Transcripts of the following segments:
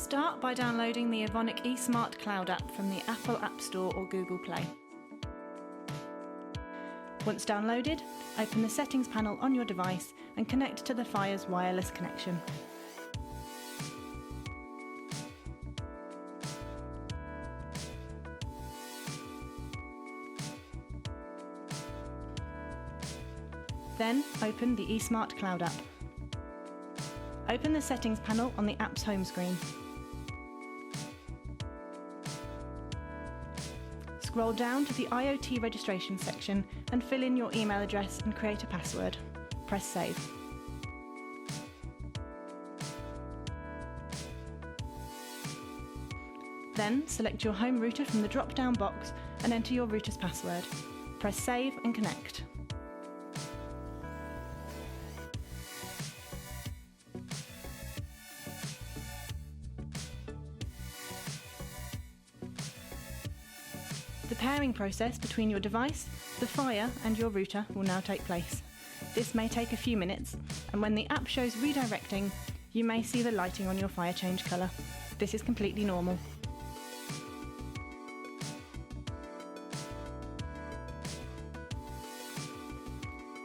Start by downloading the Evonic eSmart Cloud app from the Apple App Store or Google Play. Once downloaded, open the settings panel on your device and connect to the Fire's wireless connection. Then open the eSmart Cloud app. Open the settings panel on the app's home screen. Scroll down to the IoT registration section and fill in your email address and create a password. Press Save. Then select your home router from the drop-down box and enter your router's password. Press Save and connect. The pairing process between your device, the Fire and your router will now take place. This may take a few minutes, and when the app shows redirecting, you may see the lighting on your Fire change colour. This is completely normal.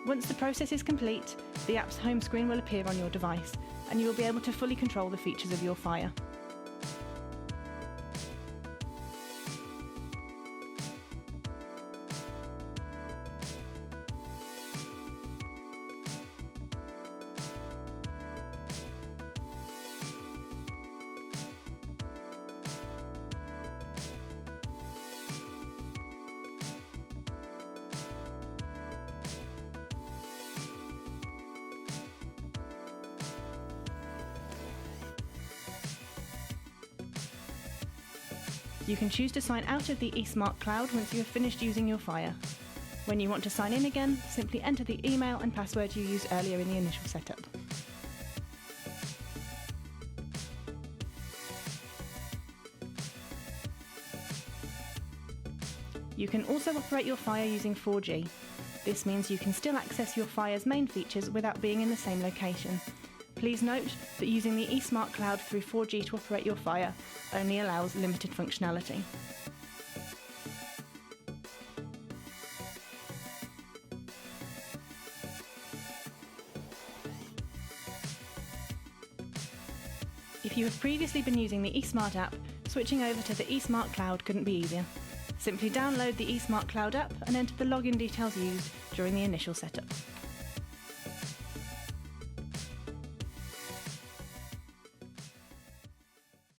Once the process is complete, the app's home screen will appear on your device, and you will be able to fully control the features of your Fire. You can choose to sign out of the eSmart Cloud once you have finished using your Fire. When you want to sign in again, simply enter the email and password you used earlier in the initial setup. You can also operate your Fire using 4G. This means you can still access your Fire's main features without being in the same location. Please note that using the eSmart Cloud through 4G to operate your Fire only allows limited functionality. If you have previously been using the eSmart app, switching over to the eSmart Cloud couldn't be easier. Simply download the eSmart Cloud app and enter the login details used during the initial setup.